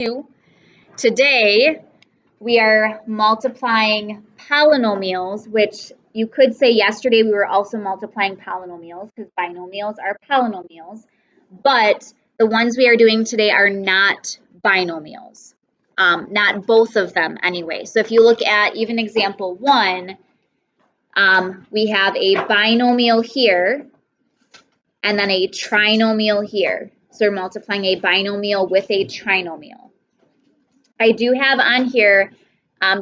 2. Today, we are multiplying polynomials, which you could say yesterday we were also multiplying polynomials because binomials are polynomials, but the ones we are doing today are not binomials, not both of them anyway. So if you look at even example 1, we have a binomial here and then a trinomial here. So we're multiplying a binomial with a trinomial. I do have on here,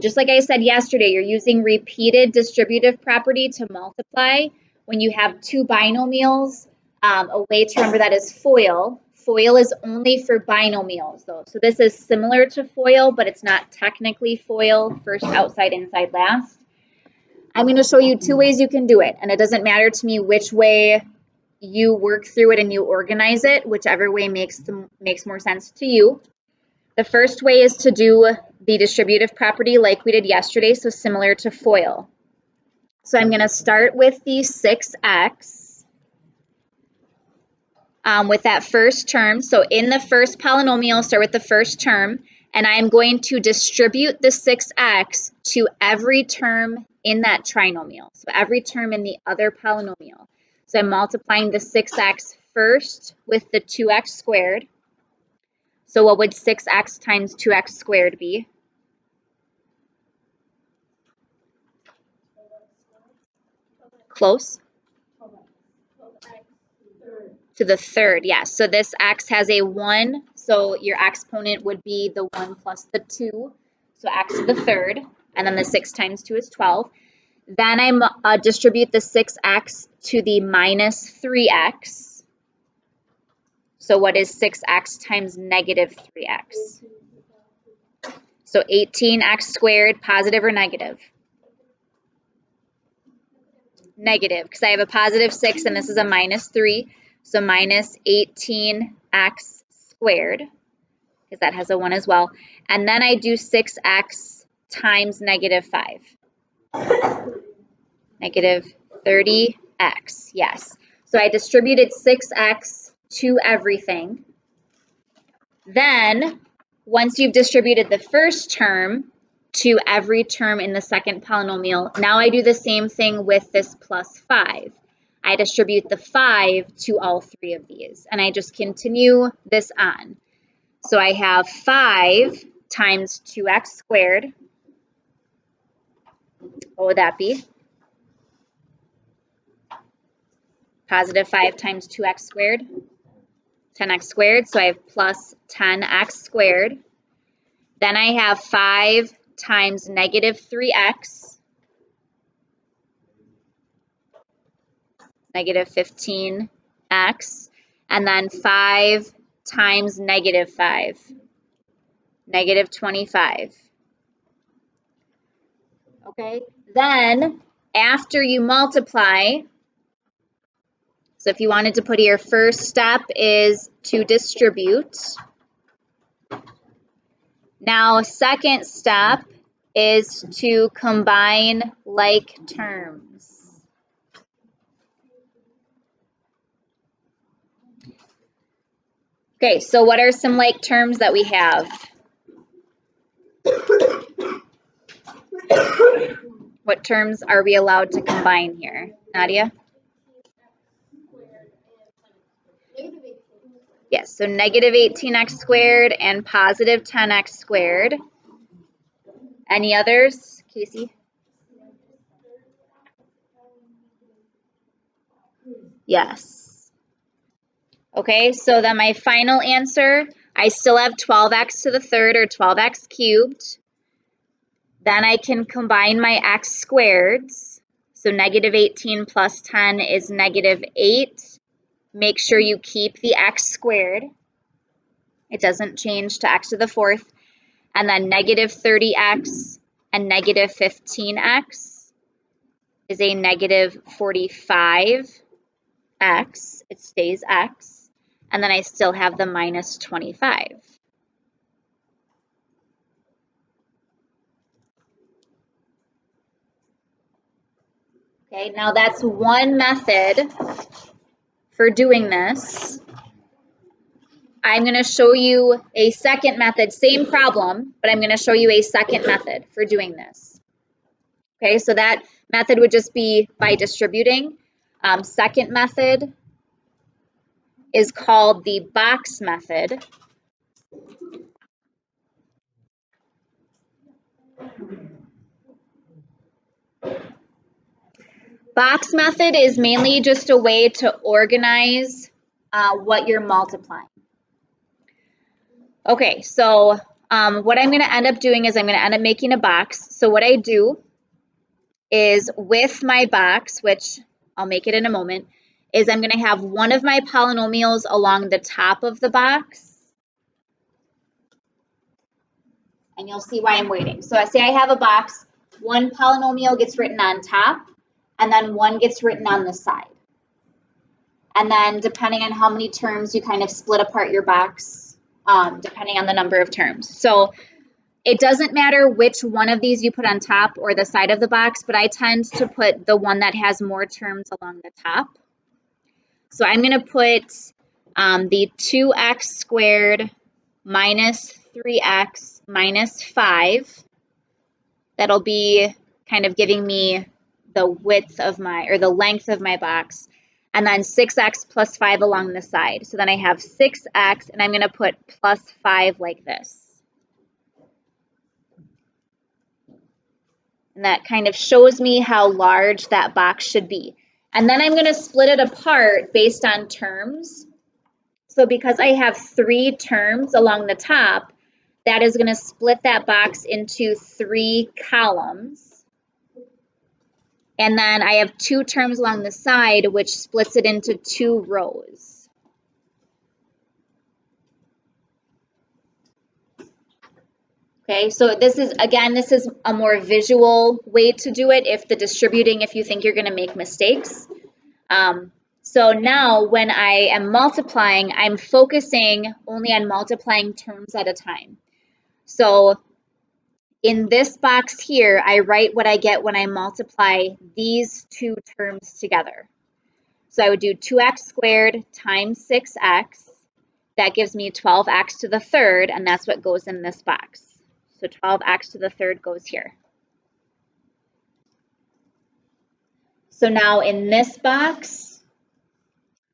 just like I said yesterday, you're using repeated distributive property to multiply. When you have two binomials, a way to remember that is FOIL. FOIL is only for binomials, though. So this is similar to FOIL, but it's not technically FOIL, first outside, inside, last. I'm going to show you two ways you can do it, and it doesn't matter to me which way you work through it and you organize it, whichever way makes more sense to you. The first way is to do the distributive property like we did yesterday, so similar to FOIL. So I'm going to start with the 6x with that first term. So in the first polynomial, I'll start with the first term, and I'm going to distribute the 6x to every term in that trinomial, so every term in the other polynomial. So I'm multiplying the 6x first with the 2x squared. So what would 6x times 2x squared be? Close? To the third, yes. So this x has a 1, so your exponent would be the 1 plus the 2, so x to the third, and then the 6 times 2 is 12. Then I distribute the 6x to the minus 3x. So what is 6x times negative 3x? So 18x squared, positive or negative? Negative, because I have a positive 6 and this is a minus 3. So minus 18x squared, because that has a 1 as well. And then I do 6x times negative 5. Negative 30x, yes. So I distributed 6x to everything. Then, once you've distributed the first term to every term in the second polynomial, now I do the same thing with this plus 5. I distribute the 5 to all three of these, and I just continue this on. So I have 5 times 2x squared. What would that be? Positive 5 times 2x squared, 10x squared. So I have plus 10x squared. Then I have 5 times negative 3x, negative 15x, and then 5 times negative 5, negative 25. Okay, then after you multiply, so if you wanted to put here, first step is to distribute. Now, second step is to combine like terms. Okay, so what are some like terms that we have? What terms are we allowed to combine here? Nadia? Yes, so negative 18x squared and positive 10x squared. Any others, Casey? Yes. Okay, so then my final answer, I still have 12x to the third, or 12x cubed. Then I can combine my x squareds. So negative 18 plus 10 is negative 8. Make sure you keep the x squared. It doesn't change to x to the fourth. And then negative 30x and negative 15x is a negative 45x. It stays x. And then I still have the minus 25. Okay, now that's one method for doing this. I'm going to show you a second method, same problem, but I'm going to show you a second method for doing this. Okay, so that method would just be by distributing. Second method is called the box method. Box method is mainly just a way to organize what you're multiplying. Okay, so what I'm going to end up doing is I'm going to end up making a box. So what I do is with my box, which I'll make it in a moment, is I'm going to have one of my polynomials along the top of the box. And you'll see why I'm waiting. So I say I have a box, one polynomial gets written on top, and then one gets written on the side. And then depending on how many terms, you kind of split apart your box, depending on the number of terms. So it doesn't matter which one of these you put on top or the side of the box, but I tend to put the one that has more terms along the top. So I'm going to put the 2x squared minus 3x minus 5. That'll be kind of giving me the width of my, or the length of my box. And then 6x plus 5 along the side. So then I have 6x, and I'm going to put plus 5 like this. And that kind of shows me how large that box should be. And then I'm going to split it apart based on terms. So because I have 3 terms along the top, that is going to split that box into 3 columns. And then I have 2 terms along the side, which splits it into 2 rows. Okay, so this is a more visual way to do it if you think you're going to make mistakes. So now when I am multiplying, I'm focusing only on multiplying terms at a time. So in this box here, I write what I get when I multiply these 2 terms together. So I would do 2x squared times 6x. That gives me 12x to the third, and that's what goes in this box. So 12x to the third goes here. So now in this box,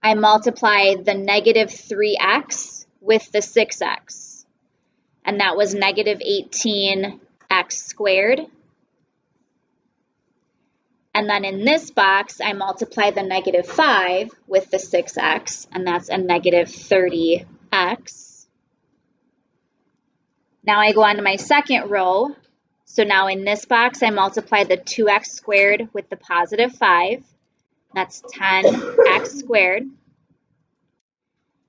I multiply the negative 3x with the 6x. And that was negative 18x squared. And then in this box, I multiply the negative 5 with the 6x, and that's a negative 30x. Now I go on to my second row. So now in this box, I multiply the 2x squared with the positive 5. That's 10x squared.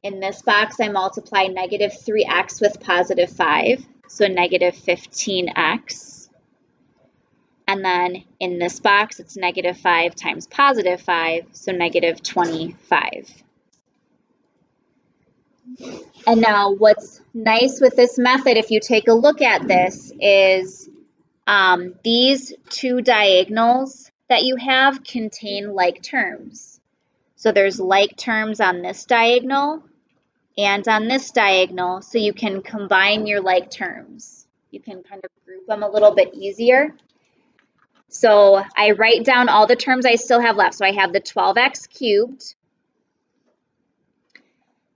In this box, I multiply negative 3x with positive 5, so negative 15x. And then in this box, it's negative 5 times positive 5, so negative 25. And now what's nice with this method, if you take a look at this, is these 2 diagonals that you have contain like terms. So there's like terms on this diagonal and on this diagonal, so you can combine your like terms. You can kind of group them a little bit easier. So I write down all the terms I still have left. So I have the 12x cubed.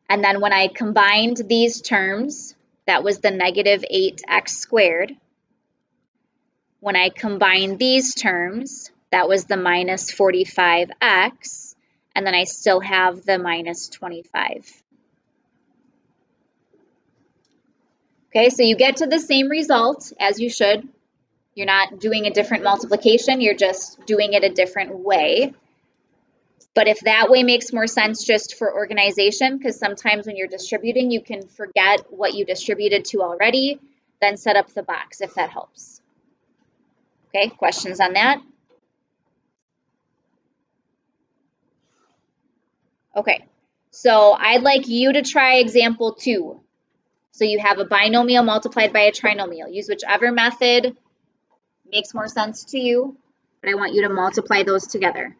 And then when I combined these terms, that was the negative 8x squared. When I combined these terms, that was the minus 45x. And then I still have the minus 25. Okay, so you get to the same result as you should. You're not doing a different multiplication, you're just doing it a different way. But if that way makes more sense just for organization, because sometimes when you're distributing, you can forget what you distributed to already, then set up the box if that helps. Okay, questions on that? Okay, so I'd like you to try example 2. So you have a binomial multiplied by a trinomial. Use whichever method makes more sense to you, but I want you to multiply those together.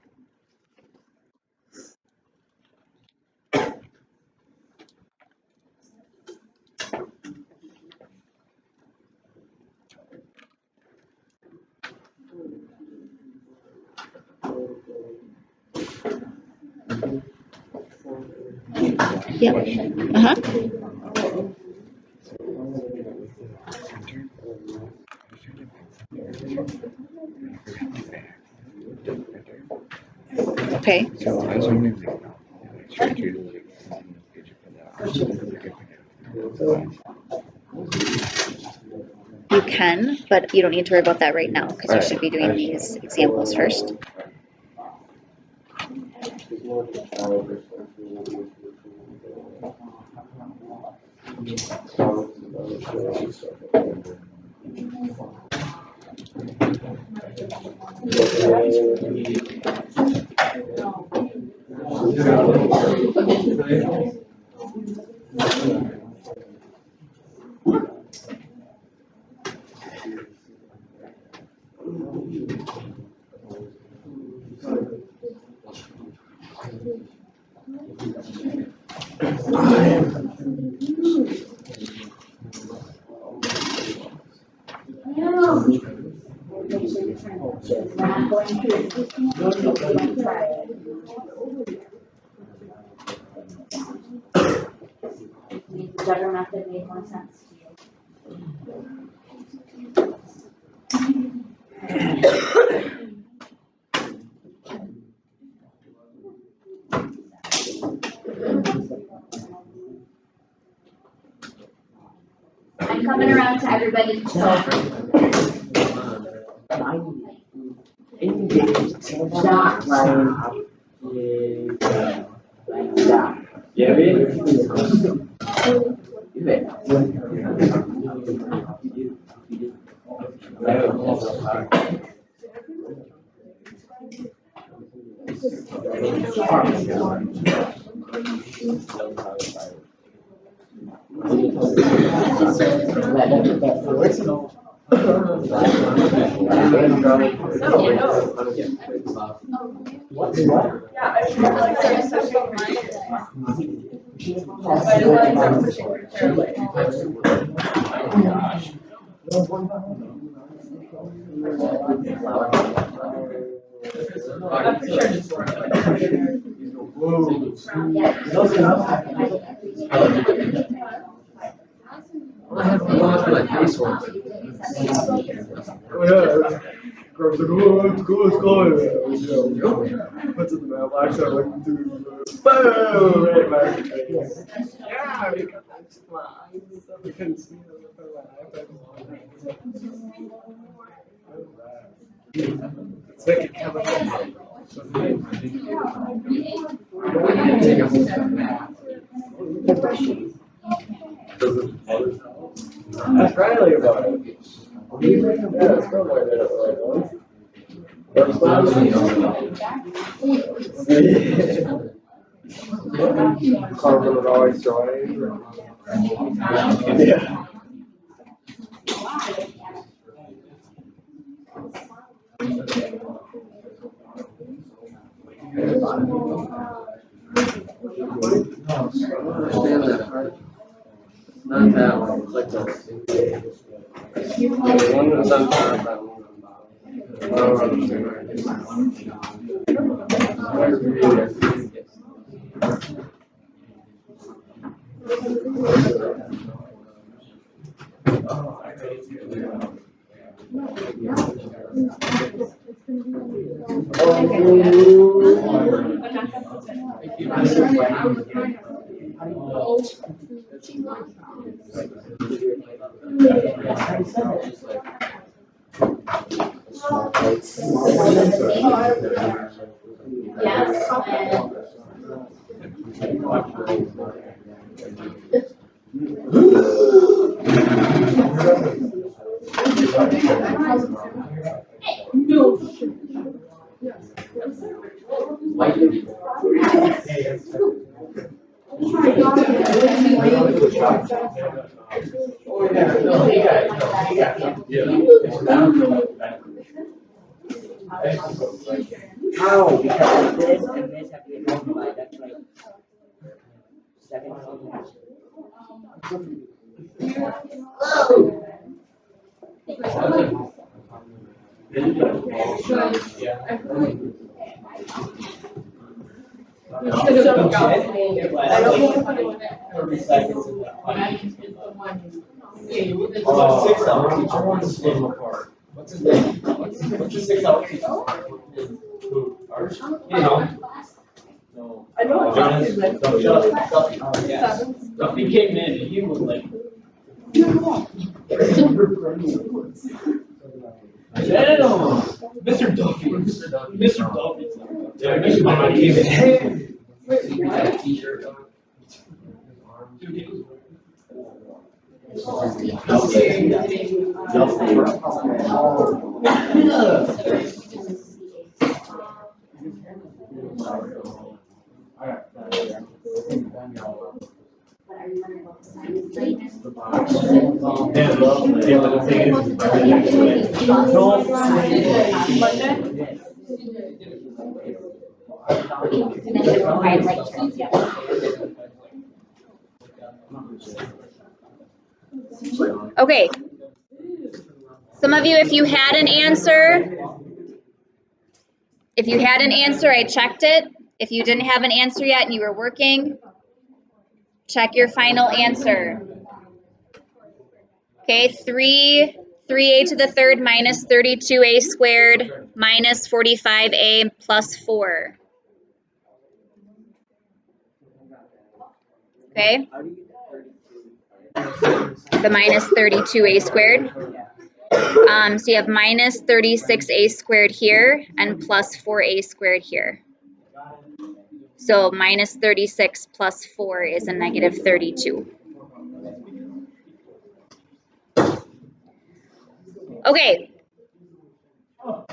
Yeah. Uh-huh. Okay. You can, but you don't need to worry about that right now because you should be doing these examples first. Whichever method made more sense to you. I'm coming around to everybody. Grabs like, oh, let's go, let's go. Puts it in the mailbox, I look through, boom, right back in the face. Yeah, because I just, my eyes and stuff, I couldn't see it on the front of my iPad a long time. It's like a chemical. That's Riley about it. Yeah, it's from where that. Carbon would always join. Yeah. Understand that part. Not that one, it's like this. One is on top, that one on How? Because this and this have to get multiplied. That's like second something. Oh, 6 hour teacher wants to split them apart. What's his name? What's the 6 hour teacher? Who? Arch? You know. No. I know. Jonas. Duffy. Yes. Duffy came in and he was like. Damn! Mr. Duffy. Mr. Duffy. Yeah, Mr. Duffy came in. Hey! He had a t-shirt on. Okay. Some of you, if you had an answer, I checked it. If you didn't have an answer yet and you were working, check your final answer. Okay, 3a to the third minus 32a squared minus 45a plus 4. Okay, the minus 32a squared. So you have minus 36a squared here and plus 4a squared here. So minus 36 plus 4 is a negative 32. Okay.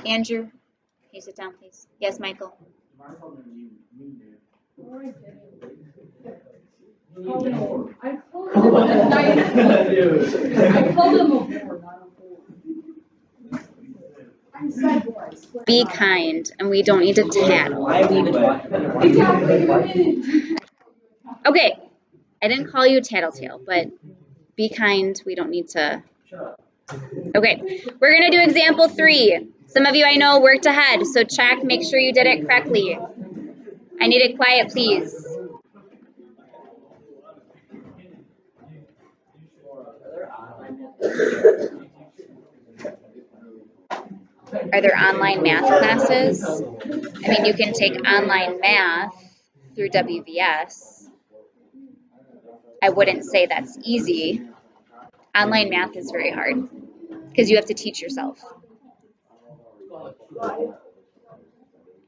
Andrew, can you sit down, please? Yes, Michael. I told him Be kind, and we don't need to tattle. Okay, I didn't call you tattletale, but be kind. We don't need to. Okay, we're gonna do example 3. Some of you I know worked ahead, so check, make sure you did it correctly. I need it quiet, please. Are there online math classes? I mean, you can take online math through WVS. I wouldn't say that's easy. Online math is very hard because you have to teach yourself.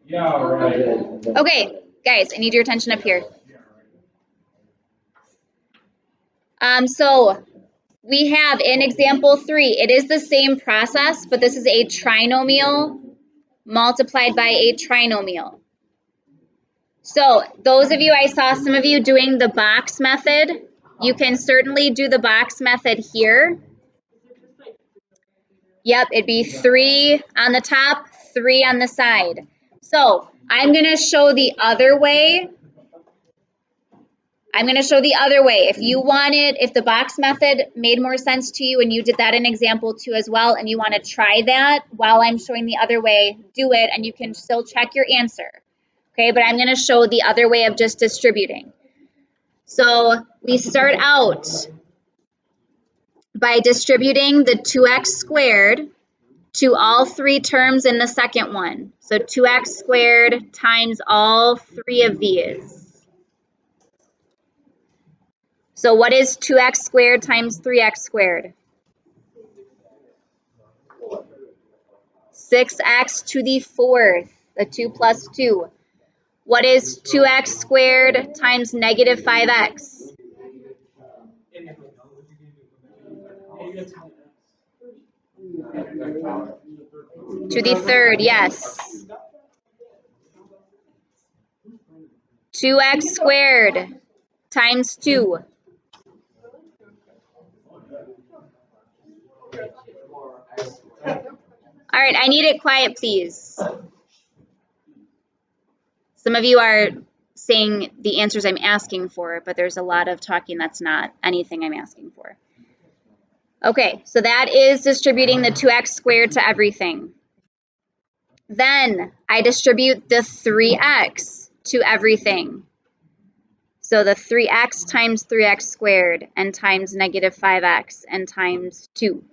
Yeah, right. Okay, guys, I need your attention up here. So we have in example 3, it is the same process, but this is a trinomial multiplied by a trinomial. So those of you, I saw some of you doing the box method. You can certainly do the box method here. Yep, it'd be 3 on the top, 3 on the side. So I'm going to show the other way. If you wanted, if the box method made more sense to you and you did that in example 2 as well, and you want to try that while I'm showing the other way, do it, and you can still check your answer. Okay, but I'm going to show the other way of just distributing. So we start out by distributing the 2x squared to all 3 terms in the second one. So 2x squared times all 3 of these. So what is 2x squared times 3x squared? 6x to the 4th, the 2 plus 2. What is 2x squared times negative 5x? To the 3rd, yes. 2x squared times 2. All right, I need it quiet, please. Some of you are saying the answers I'm asking for, but there's a lot of talking that's not anything I'm asking for. Okay, so that is distributing the 2x squared to everything. Then I distribute the 3x to everything. So the 3x times 3x squared and times negative 5x and times 2.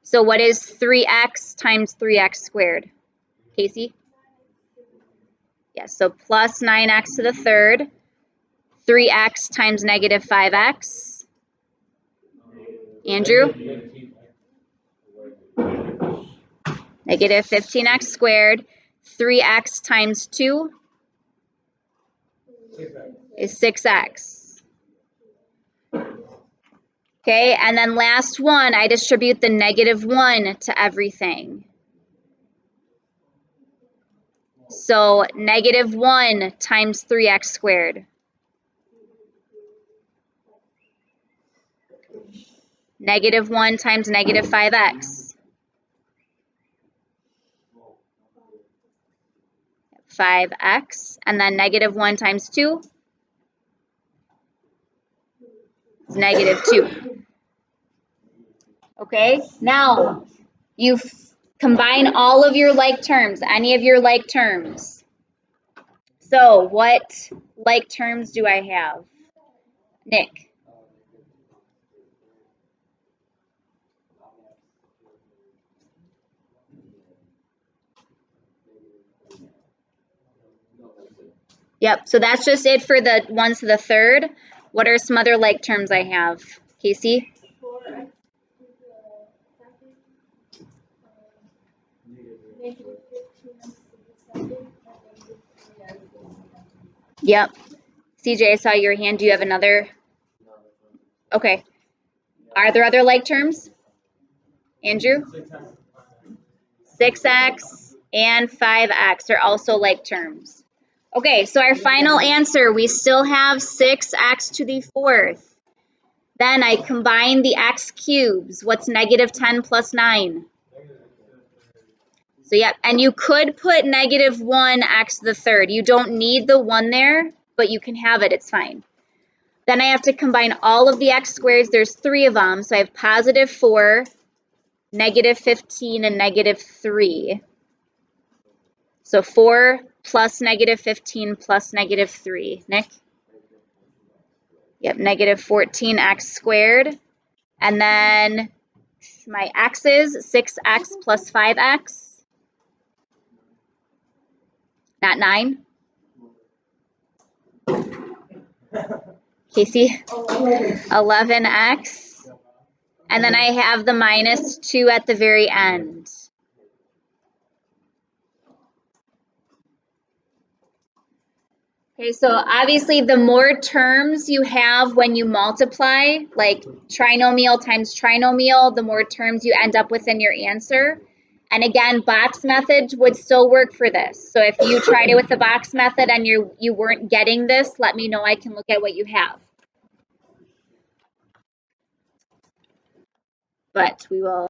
So what is 3x times 3x squared? Casey? Yes, so plus 9x to the third, 3x times negative 5x. Andrew? Negative 15x squared. 3x times 2 is 6x. Okay, and then last one, I distribute the negative 1 to everything. So negative 1 times 3x squared. Negative 1 times negative 5x. 5x. And then negative 1 times 2 is negative 2. Okay, now you combine all of your like terms, any of your like terms. So what like terms do I have? Nick? Yep, so that's just it for the ones to the third. What are some other like terms I have? Casey? Yep. CJ, I saw your hand. Do you have another? Okay. Are there other like terms? Andrew? 6x and 5x are also like terms. Okay, so our final answer, we still have 6x to the fourth. Then I combine the x cubes. What's negative 10 plus 9? So yeah, and you could put negative 1x to the third. You don't need the 1 there, but you can have it, it's fine. Then I have to combine all of the x squareds. There's 3 of them, so I have positive 4, negative 15, and negative 3. So 4 plus negative 15 plus negative 3. Nick? Yep, negative 14x squared. And then my x's, 6x plus 5x. Not 9. Casey? 11x. And then I have the minus 2 at the very end. Okay, so obviously the more terms you have when you multiply, like trinomial times trinomial, the more terms you end up with in your answer. And again, box method would still work for this. So if you tried it with the box method and you weren't getting this, let me know. I can look at what you have. But we will